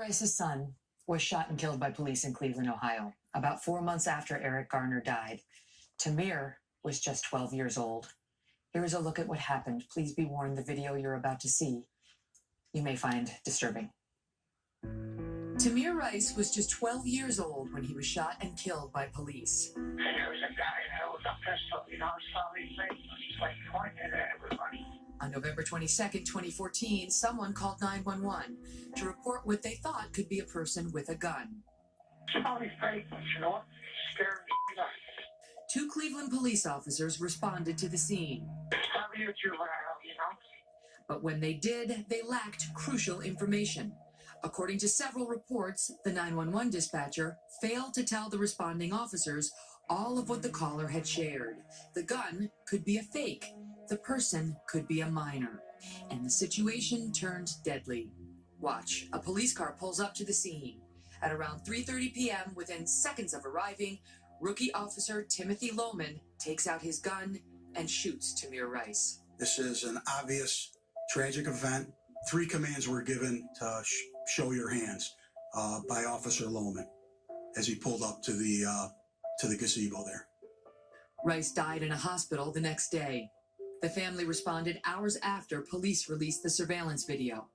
Rice's son was shot and killed by police in Cleveland, Ohio, about 4 months after Eric Garner died. Tamir was just 12 years old. Here is a look at what happened. Please be warned, the video you're about to see you may find disturbing. Tamir Rice was just 12 years old when he was shot and killed by police. There was a guy there with a pistol, saw his face, he's like pointing at everybody. On November 22nd, 2014, someone called 911 to report what they thought could be a person with a gun. Saw his face, what? Scared me. 2 Cleveland police officers responded to the scene. Probably a juvenile, But when they did, they lacked crucial information. According to several reports, the 911 dispatcher failed to tell the responding officers all of what the caller had shared. The gun could be a fake. The person could be a minor. And the situation turned deadly. Watch. A police car pulls up to the scene. At around 3:30 p.m., within seconds of arriving, rookie officer Timothy Lohman takes out his gun and shoots Tamir Rice. This is an obvious tragic event. 3 commands were given to show your hands by Officer Lohman as he pulled up to the gazebo there. Rice died in a hospital the next day. The family responded hours after police released the surveillance video.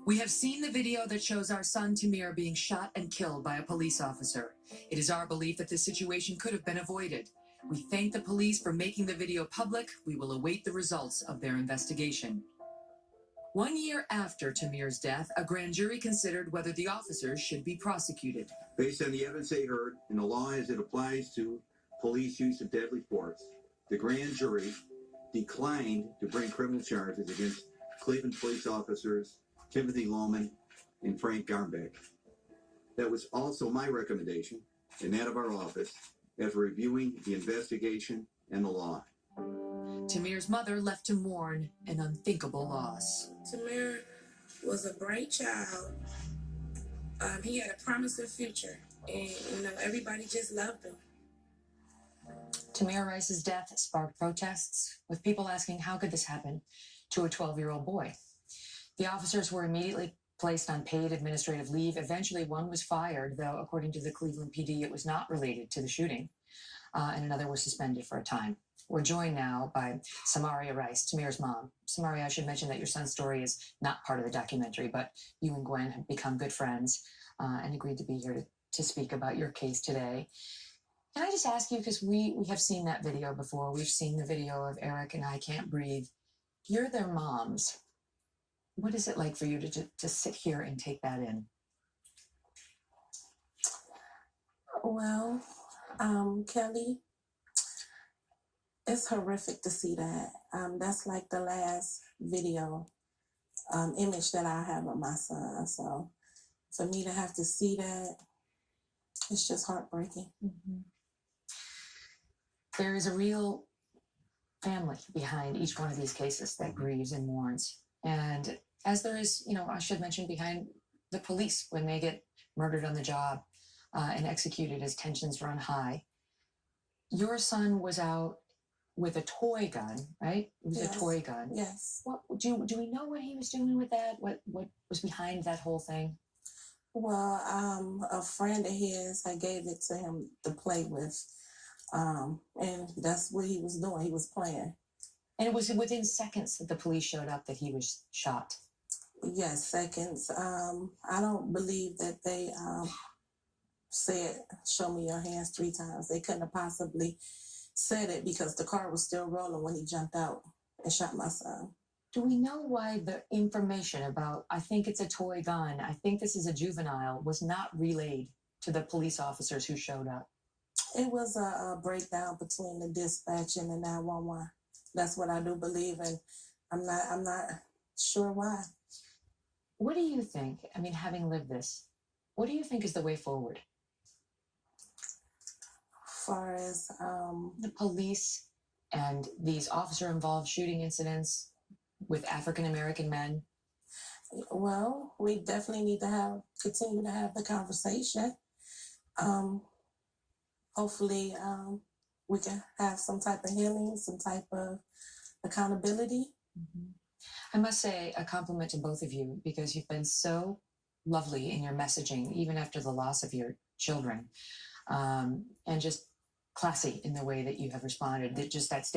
We have seen the video that shows our son Tamir being shot and killed by a police officer. It is our belief that this situation could have been avoided. We thank the police for making the video public. We will await the results of their investigation. 1 year after Tamir's death, a grand jury considered whether the officers should be prosecuted. Based on the evidence they heard and the law as it applies to police use of deadly force, the grand jury declined to bring criminal charges against Cleveland police officers Timothy Lohman and Frank Garnbeck. That was also my recommendation and that of our office after reviewing the investigation and the law. Tamir's mother left to mourn an unthinkable loss. Tamir was a bright child. He had a promising future, and everybody just loved him. Tamir Rice's death sparked protests, with people asking how could this happen to a 12-year-old boy. The officers were immediately placed on paid administrative leave. Eventually, one was fired, though according to the Cleveland PD, it was not related to the shooting, and another was suspended for a time. We're joined now by Samaria Rice, Tamir's mom. Samaria, I should mention that your son's story is not part of the documentary, but you and Gwen have become good friends and agreed to be here to speak about your case today. Can I just ask you, because we have seen that video before, we've seen the video of Eric and I Can't Breathe. You're their moms. What is it like for you to sit here and take that in? Well, Kelly, it's horrific to see that. That's like the last video image that I have of my son. So for me to have to see that, it's just heartbreaking. Mm-hmm. There is a real family behind each one of these cases that grieves and mourns. And as there is, I should mention, behind the police when they get murdered on the job and executed as tensions run high. Your son was out with a toy gun, right? It was Yes. a toy gun. Yes. What do we know what he was doing with that? What was behind that whole thing? Well, a friend of his, I gave it to him to play with. And that's what he was doing. He was playing. And it was within seconds that the police showed up that he was shot. Yes, seconds. I don't believe that they said, "Show me your hands" 3 times. They couldn't have possibly said it because the car was still rolling when he jumped out and shot my son. Do we know why the information about, I think it's a toy gun, I think this is a juvenile, was not relayed to the police officers who showed up? It was a breakdown between the dispatch and the 911. That's what I do believe, and I'm not sure why. What do you think, having lived this, what do you think is the way forward? As far as The police and these officer-involved shooting incidents with African-American men. well, we definitely need to continue to have the conversation. Hopefully, we can have some type of healing, some type of accountability. I must say a compliment to both of you because you've been so lovely in your messaging, even after the loss of your children, and just classy in the way that you have responded. That just that statement.